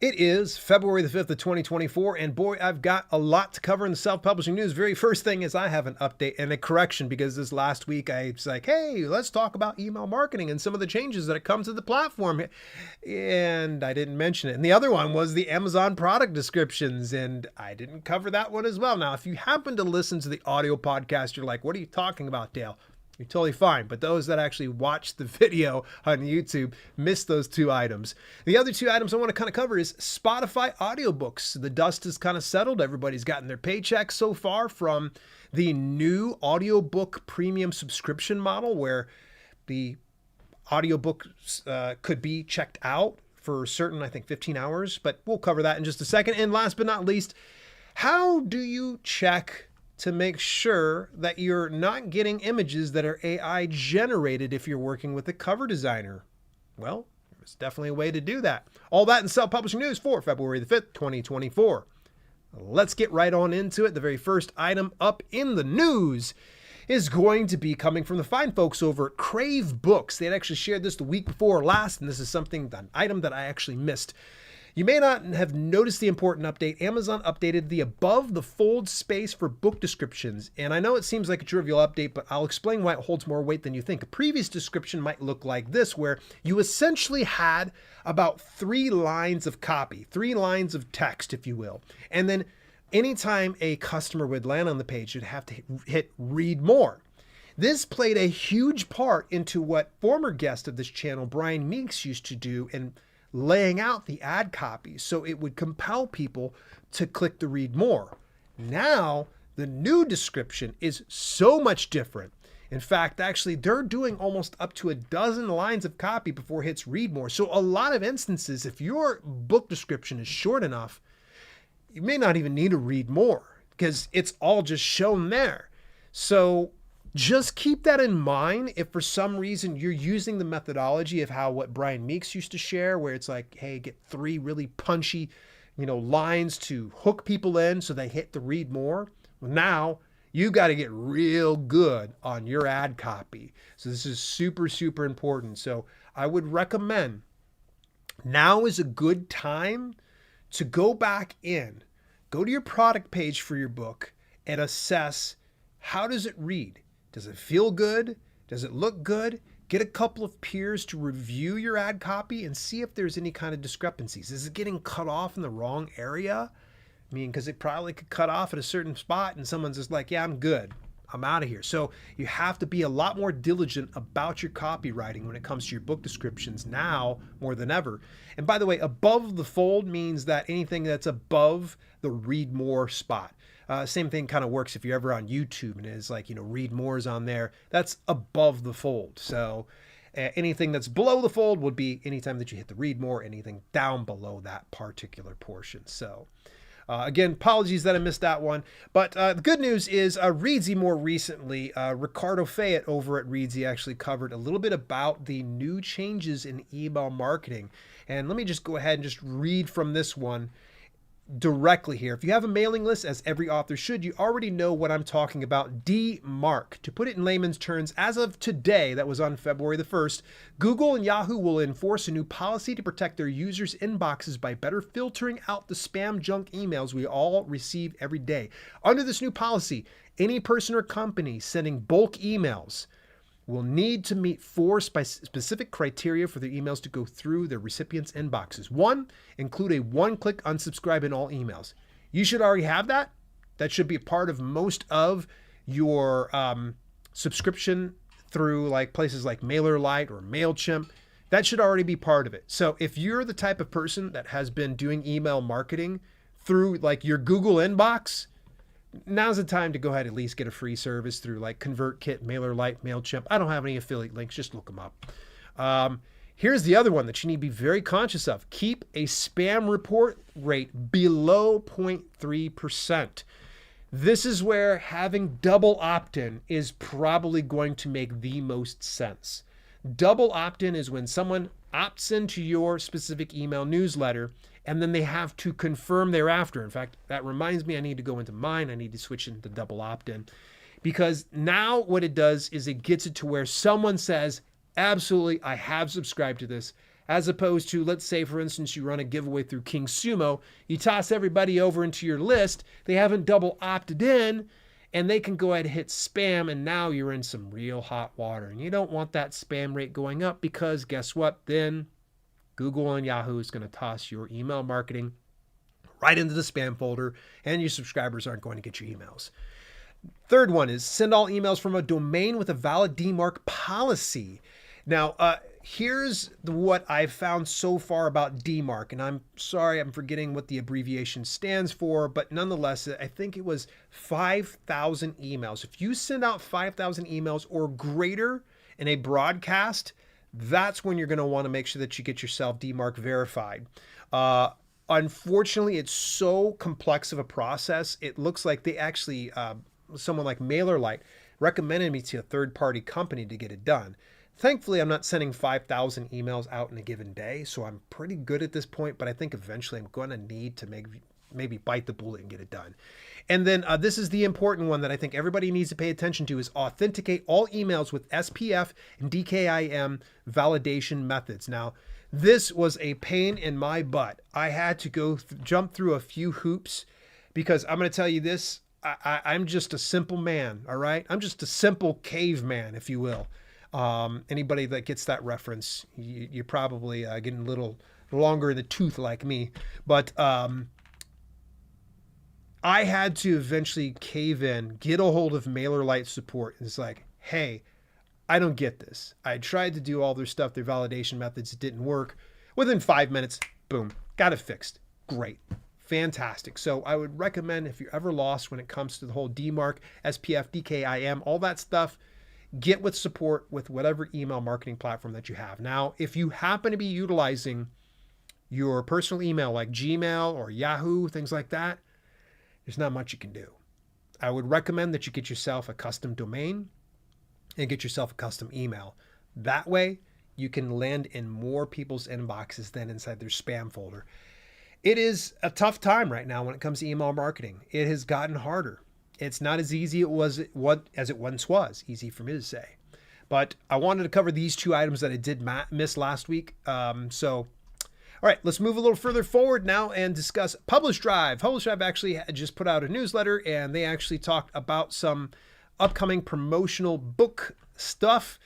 It is February the 5th of 2024, and boy, I've got a lot to cover in the self-publishing news. Very first thing is I have an update and a correction because this last week I was like, hey, let's talk about email marketing and some of the changes that have come to the platform. And I didn't mention it. And the other one was the Amazon product descriptions, and I didn't cover that one as well. Now, if you happen to listen to the audio podcast, you're like, what are you talking about, Dale? You're totally fine. But those that actually watch the video on YouTube missed those two items. The other two items I want to kind of cover is Spotify audiobooks. The dust has kind of settled. Everybody's gotten their paychecks so far from the new audiobook premium subscription model where the audiobooks could be checked out for certain, I think, 15 hours. But we'll cover that in just a second. And last but not least, how do you check to make sure that you're not getting images that are AI generated if you're working with a cover designer? Well, there's definitely a way to do that. All that in self-publishing news for February the 5th, 2024. Let's get right on into it. The very first item up in the news is going to be coming from the fine folks over at Crave Books. They had actually shared this the week before last, and this is an item that I actually missed. You may not have noticed the important update. Amazon updated the above the fold space for book descriptions. And I know it seems like a trivial update, but I'll explain why it holds more weight than you think. A previous description might look like this, where you essentially had about 3 lines of copy, 3 lines of text, if you will. And then anytime a customer would land on the page, you'd have to hit read more. This played a huge part into what former guest of this channel, Brian Meeks, used to do in laying out the ad copy so it would compel people to click the read more. Now, the new description is so much different. In fact, actually, they're doing almost up to 12 lines of copy before it hits read more. So a lot of instances, if your book description is short enough, you may not even need to read more because it's all just shown there. So just keep that in mind if for some reason you're using the methodology of what Brian Meeks used to share, where it's like, hey, get 3 really punchy, lines to hook people in so they hit the read more. Well, now you got to get real good on your ad copy. So this is super, super important. So I would recommend now is a good time to go back in, go to your product page for your book and assess, how does it read? Does it feel good? Does it look good? Get a couple of peers to review your ad copy and see if there's any kind of discrepancies. Is it getting cut off in the wrong area? I mean, because it probably could cut off at a certain spot and someone's just like, yeah, I'm good. I'm out of here. So you have to be a lot more diligent about your copywriting when it comes to your book descriptions now more than ever. And by the way, above the fold means that anything that's above the read more spot. Same thing kind of works if you're ever on YouTube and it's like, read more is on there. That's above the fold. So anything that's below the fold would be anytime that you hit the read more, anything down below that particular portion. So again, apologies that I missed that one. But the good news is Reedsy more recently, Ricardo Fayette over at Reedsy actually covered a little bit about the new changes in email marketing. And let me just go ahead and just read from this one directly here. If you have a mailing list, as every author should, you already know what I'm talking about. DMARC. To put it in layman's terms, as of today, that was on February the 1st, Google and Yahoo will enforce a new policy to protect their users' inboxes by better filtering out the spam junk emails we all receive every day. Under this new policy, any person or company sending bulk emails will need to meet 4 specific criteria for their emails to go through their recipients' inboxes. 1, include a one-click unsubscribe in all emails. You should already have that. That should be a part of most of your subscription through like places like MailerLite or MailChimp. That should already be part of it. So if you're the type of person that has been doing email marketing through like your Google inbox, now's the time to go ahead and at least get a free service through like ConvertKit, MailerLite, MailChimp. I don't have any affiliate links. Just look them up. Here's the other one that you need to be very conscious of. Keep a spam report rate below 0.3%. This is where having double opt-in is probably going to make the most sense. Double opt-in is when someone opts into your specific email newsletter and then they have to confirm thereafter. In fact, that reminds me, I need to go into mine. I need to switch into double opt-in because now what it does is it gets it to where someone says, absolutely, I have subscribed to this. as opposed to, let's say, for instance, you run a giveaway through King Sumo, you toss everybody over into your list, they haven't double opted in, and they can go ahead and hit spam, and now you're in some real hot water. And you don't want that spam rate going up, because guess what? Then Google and Yahoo is going to toss your email marketing right into the spam folder, and your subscribers aren't going to get your emails. Third one is send all emails from a domain with a valid DMARC policy. Now, here's what I've found so far about DMARC, and I'm sorry, I'm forgetting what the abbreviation stands for, but nonetheless, I think it was 5,000 emails. If you send out 5,000 emails or greater in a broadcast, that's when you're going to want to make sure that you get yourself DMARC verified. Unfortunately, it's so complex of a process. It looks like they actually, someone like MailerLite recommended me to a third-party company to get it done. Thankfully, I'm not sending 5,000 emails out in a given day, so I'm pretty good at this point, but I think eventually I'm going to need to maybe bite the bullet and get it done. And then this is the important one that I think everybody needs to pay attention to, is authenticate all emails with SPF and DKIM validation methods. Now, this was a pain in my butt. I had to jump through a few hoops, because I'm going to tell you this, I'm just a simple man, all right? I'm just a simple caveman, if you will. Anybody that gets that reference, you're probably getting a little longer in the tooth like me. But I had to eventually cave in, get a hold of MailerLite support. It's like, hey, I don't get this. I tried to do all their stuff, their validation methods. It didn't work. Within 5 minutes, boom, got it fixed. Great. Fantastic. So I would recommend, if you're ever lost when it comes to the whole DMARC, SPF, DKIM, all that stuff, get with support with whatever email marketing platform that you have. Now, if you happen to be utilizing your personal email like Gmail or Yahoo, things like that, there's not much you can do. I would recommend that you get yourself a custom domain and get yourself a custom email. That way, you can land in more people's inboxes than inside their spam folder. It is a tough time right now when it comes to email marketing. It has gotten harder. It's not as easy as it once was. Easy for me to say. But I wanted to cover these two items that I did miss last week. All right, let's move a little further forward now and discuss Publish Drive. Publish Drive actually had just put out a newsletter, and they actually talked about some upcoming promotional book stuff.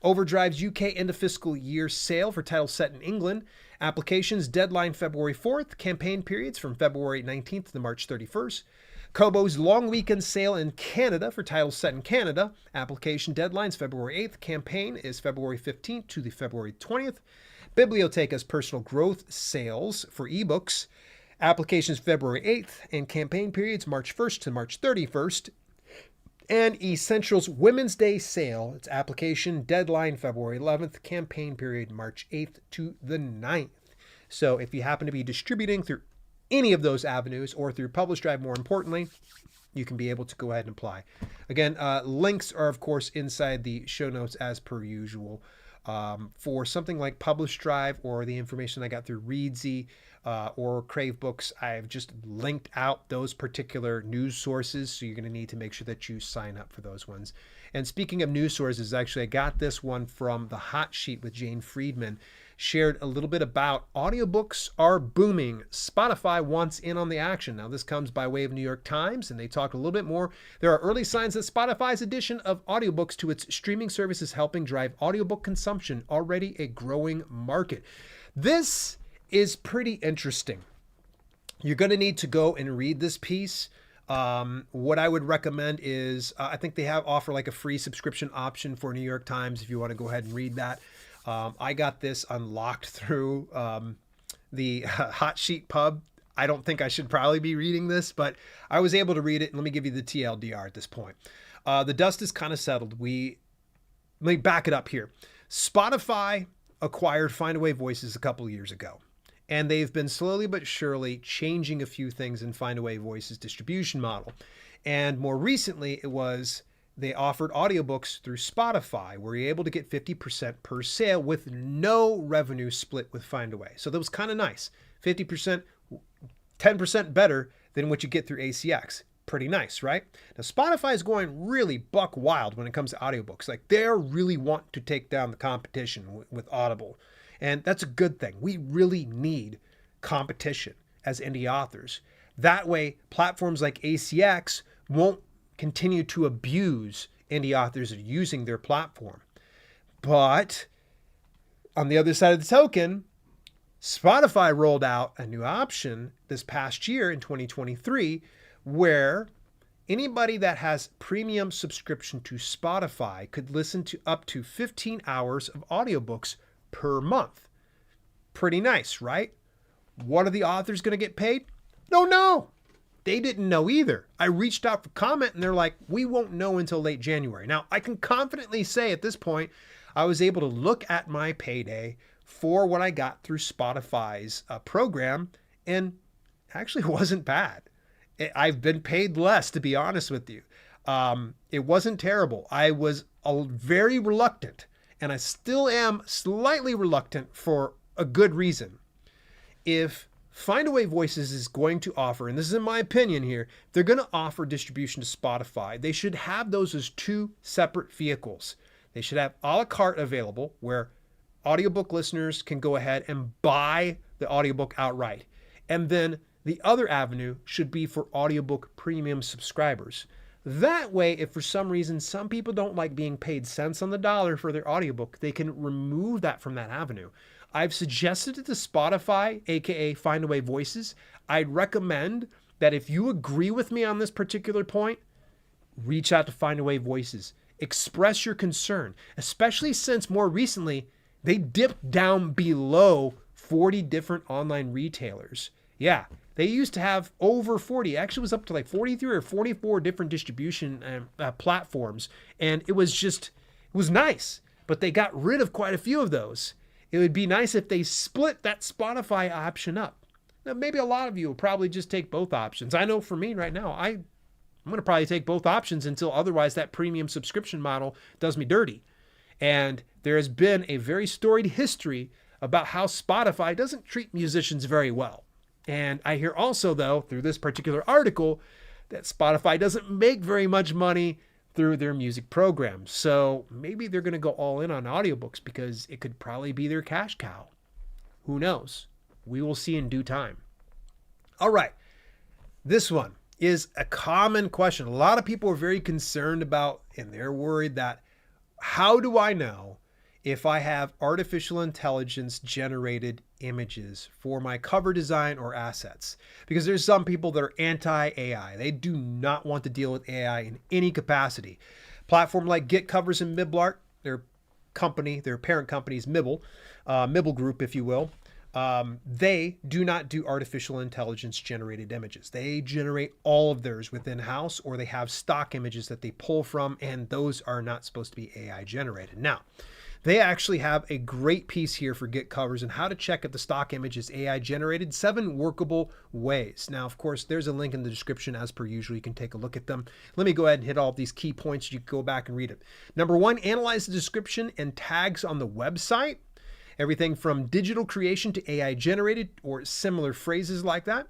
Overdrive's UK end of fiscal year sale for titles set in England. Applications deadline February 4th. Campaign periods from February 19th to March 31st. Kobo's long weekend sale in Canada for titles set in Canada. Application deadlines February 8th. Campaign is February 15th to the February 20th. Bibliotheca's personal growth sales for ebooks. Applications February 8th and campaign periods March 1st to March 31st. And Essentials Women's Day sale. Its application deadline February 11th, campaign period March 8th to the 9th. So if you happen to be distributing through any of those avenues, or through Publish Drive more importantly, you can be able to go ahead and apply. Again, links are of course inside the show notes as per usual. For something like Publish Drive or the information I got through Readsy or Crave Books, I've just linked out those particular news sources, so you're going to need to make sure that you sign up for those ones. And speaking of news sources, actually I got this one from the Hot Sheet with Jane Friedman. Shared a little bit about audiobooks are booming. Spotify wants in on the action. Now, this comes by way of New York Times, and they talk a little bit more. There are early signs that Spotify's addition of audiobooks to its streaming service is helping drive audiobook consumption, already a growing market. This is pretty interesting. You're going to need to go and read this piece. What I would recommend is, I think they offer like a free subscription option for New York Times if you want to go ahead and read that. I got this unlocked through the Hot Sheet Pub. I don't think I should probably be reading this, but I was able to read it. And let me give you the TLDR at this point. The dust is kind of settled. Let me back it up here. Spotify acquired Findaway Voices a couple years ago, and they've been slowly but surely changing a few things in Findaway Voices distribution model. And more recently, they offered audiobooks through Spotify, where you're able to get 50% per sale with no revenue split with Findaway. So that was kind of nice. 50%, 10% better than what you get through ACX. Pretty nice, right? Now, Spotify is going really buck wild when it comes to audiobooks. Like, they really want to take down the competition with Audible. And that's a good thing. We really need competition as indie authors. That way, platforms like ACX won't continue to abuse indie authors of using their platform. But on the other side of the token, Spotify rolled out a new option this past year in 2023 where anybody that has premium subscription to Spotify could listen to up to 15 hours of audiobooks per month. Pretty nice, right? What are the authors going to get paid? No. They didn't know either. I reached out for comment and they're like, we won't know until late January. Now, I can confidently say at this point, I was able to look at my payday for what I got through Spotify's program, and actually wasn't bad. I've been paid less, to be honest with you. It wasn't terrible. I was very reluctant, and I still am slightly reluctant for a good reason. If Findaway Voices is going to offer, and this is in my opinion here, they're going to offer distribution to Spotify, they should have those as two separate vehicles. They should have a la carte available where audiobook listeners can go ahead and buy the audiobook outright. And then the other avenue should be for audiobook premium subscribers. That way, if for some reason some people don't like being paid cents on the dollar for their audiobook, they can remove that from that avenue. I've suggested it to Spotify, aka Findaway Voices. I'd recommend that if you agree with me on this particular point, reach out to Findaway Voices. Express your concern, especially since more recently they dipped down below 40 different online retailers. Yeah, they used to have over 40. Actually, it was up to like 43 or 44 different distribution platforms. And it was nice, but they got rid of quite a few of those. It would be nice if they split that Spotify option up. Now, maybe a lot of you will probably just take both options. I know for me right now, I'm going to probably take both options until otherwise that premium subscription model does me dirty. And there has been a very storied history about how Spotify doesn't treat musicians very well. And I hear also, though, through this particular article, that Spotify doesn't make very much money through their music programs. So maybe they're going to go all in on audiobooks because it could probably be their cash cow. Who knows? We will see in due time. All right. This one is a common question. A lot of people are very concerned about, and they're worried that, how do I know if I have artificial intelligence generated images for my cover design or assets? Because there's some people that are anti-AI. They do not want to deal with AI in any capacity. Platform like Get Covers and Miblart, their parent company is Mibble Group, if you will. They do not do artificial intelligence generated images. They generate all of theirs within house, or they have stock images that they pull from, and those are not supposed to be AI generated. Now, they actually have a great piece here for Get Covers and how to check if the stock image is AI generated, 7 workable ways. Now, of course, there's a link in the description as per usual. You can take a look at them. Let me go ahead and hit all of these key points. You can go back and read it. Number 1, analyze the description and tags on the website. Everything from digital creation to AI generated or similar phrases like that.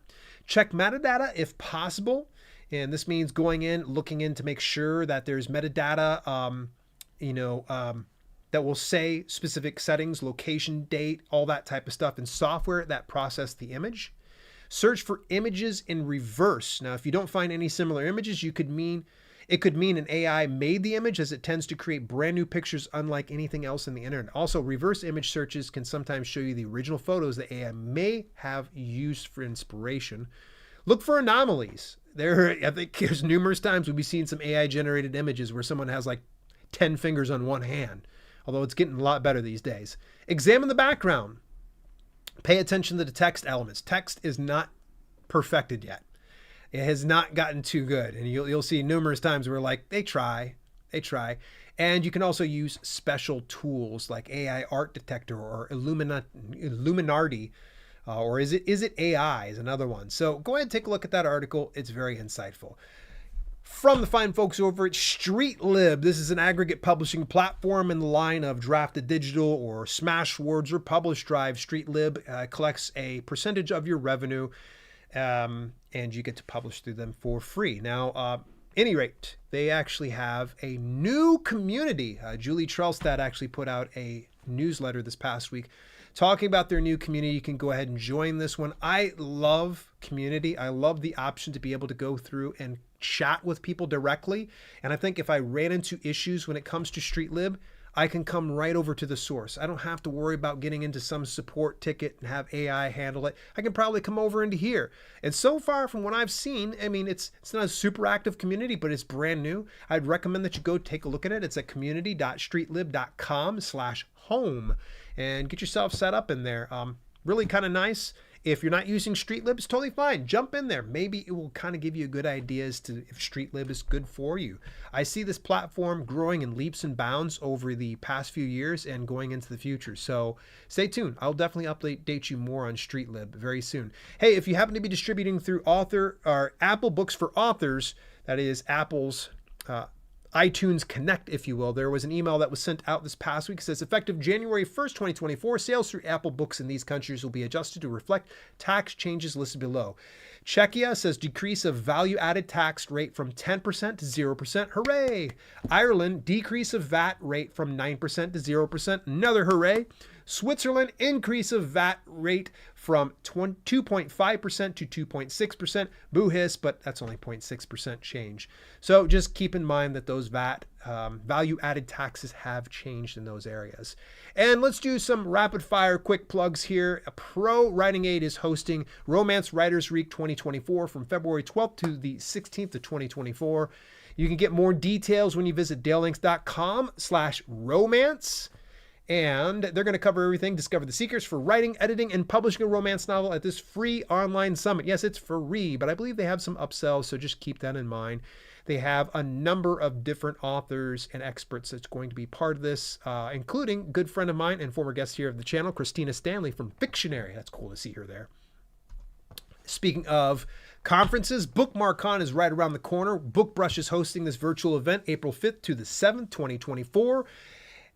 Check metadata if possible. And this means going in, looking in to make sure that there's metadata, that will say specific settings, location, date, all that type of stuff in software that process the image. Search for images in reverse. Now, if you don't find any similar images, it could mean an AI made the image, as it tends to create brand new pictures unlike anything else in the internet. Also, reverse image searches can sometimes show you the original photos that AI may have used for inspiration. Look for anomalies. I think there's numerous times we'll be seeing some AI generated images where someone has like 10 fingers on one hand, although it's getting a lot better these days. Examine the background. Pay attention to the text elements. Text is not perfected yet. It has not gotten too good. And you'll see numerous times where like, they try. And you can also use special tools like AI Art Detector or Illuminati, or is it AI is another one. So go ahead and take a look at that article. It's very insightful. From the fine folks over at Streetlib, this is an aggregate publishing platform in the line of Drafted Digital or Smashwords or Publish Drive. Streetlib collects a percentage of your revenue, and you get to publish through them for free. Now, any rate, they actually have a new community. Julie Trelstad actually put out a newsletter this past week talking about their new community. You can go ahead and join this one. I love community. I love the option to be able to go through and chat with people directly. And I think if I ran into issues when it comes to Streetlib, I can come right over to the source. I don't have to worry about getting into some support ticket and have AI handle it. I can probably come over into here. And so far from what I've seen, I mean, it's not a super active community, but it's brand new. I'd recommend that you go take a look at it. It's at community.streetlib.com/home and get yourself set up in there. Really kind of nice. If you're not using Streetlib, it's totally fine. Jump in there. Maybe it will kind of give you a good idea as to if Streetlib is good for you. I see this platform growing in leaps and bounds over the past few years and going into the future. So stay tuned. I'll definitely update you more on Streetlib very soon. Hey, if you happen to be distributing through Apple Books for Authors, that is Apple's iTunes Connect, if you will. There was an email that was sent out this past week. It says, effective January 1st, 2024, sales through Apple Books in these countries will be adjusted to reflect tax changes listed below. Czechia says decrease of value-added tax rate from 10% to 0%. Hooray! Ireland, decrease of VAT rate from 9% to 0%. Another hooray! Switzerland, increase of VAT rate from 2.5% to 2.6%. Boo hiss, but that's only 0.6% change. So just keep in mind that those VAT value-added taxes have changed in those areas. And let's do some rapid-fire quick plugs here. Pro Writing Aid is hosting Romance Writers Week 2024 from February 12th to the 16th of 2024. You can get more details when you visit dalelinks.com/romance. And they're going to cover everything. Discover the secrets for writing, editing, and publishing a romance novel at this free online summit. Yes, it's free, but I believe they have some upsells, so just keep that in mind. They have a number of different authors and experts that's going to be part of this, including a good friend of mine and former guest here of the channel, Christina Stanley from Fictionary. That's cool to see her there. Speaking of conferences, BookmarkCon is right around the corner. Bookbrush is hosting this virtual event April 5th to the 7th, 2024.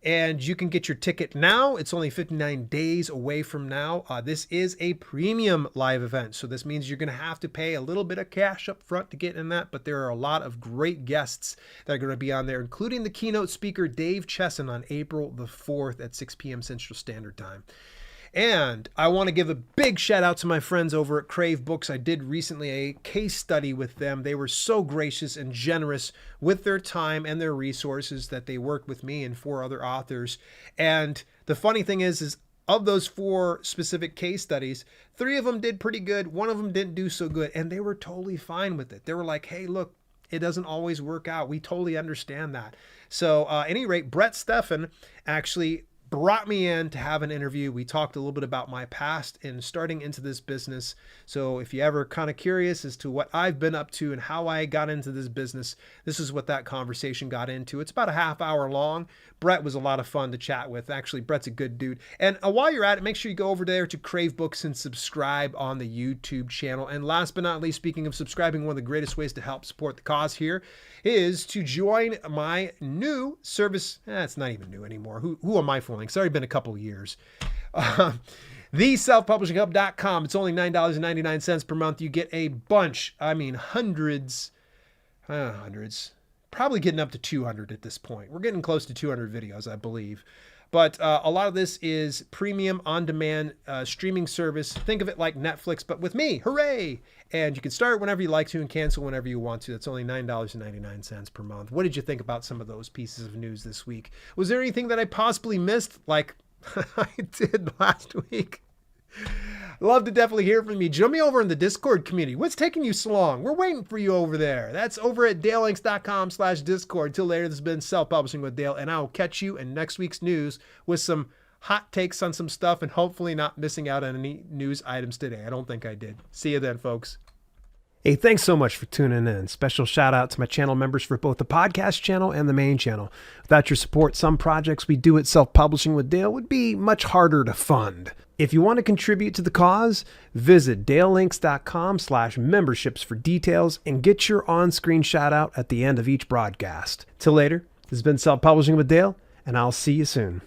And you can get your ticket now. It's only 59 days away from now. This is a premium live event. So this means you're going to have to pay a little bit of cash up front to get in that. But there are a lot of great guests that are going to be on there, including the keynote speaker, Dave Chesson, on April the 4th at 6 p.m. Central Standard Time. And I want to give a big shout out to my friends over at Crave Books. I did recently a case study with them. They were so gracious and generous with their time and their resources that they worked with me and 4 other authors. And the funny thing is of those 4 specific case studies, 3 of them did pretty good. 1 of them didn't do so good. And they were totally fine with it. They were like, hey, look, it doesn't always work out. We totally understand that. So at any rate, Brett Steffen actually brought me in to have an interview. We talked a little bit about my past in starting into this business. So if you ever kind of curious as to what I've been up to and how I got into this business, this is what that conversation got into. It's about a half hour long. Brett was a lot of fun to chat with. Actually, Brett's a good dude. And while you're at it, make sure you go over there to Crave Books and subscribe on the YouTube channel. And last but not least, speaking of subscribing, one of the greatest ways to help support the cause here is to join my new service. It's not even new anymore. Who am I fooling? It's already been a couple of years. TheSelfPublishingHub.com. It's only $9.99 per month. You get a bunch, I mean hundreds, probably getting up to 200 at this point. We're getting close to 200 videos, I believe. But a lot of this is premium on-demand streaming service. Think of it like Netflix, but with me. Hooray! And you can start whenever you like to and cancel whenever you want to. That's only $9.99 per month. What did you think about some of those pieces of news this week? Was there anything that I possibly missed like I did last week? Love to definitely hear from you. Join me over in the Discord community. What's taking you so long? We're waiting for you over there. That's over at dalelinks.com/discord. Till later, this has been Self-Publishing with Dale, and I will catch you in next week's news with some hot takes on some stuff and hopefully not missing out on any news items today. I don't think I did. See you then, folks. Hey, thanks so much for tuning in. Special shout out to my channel members for both the podcast channel and the main channel. Without your support, some projects we do at Self-Publishing with Dale would be much harder to fund. If you want to contribute to the cause, visit dalelinks.com/memberships for details and get your on-screen shout out at the end of each broadcast. Till later, this has been Self-Publishing with Dale, and I'll see you soon.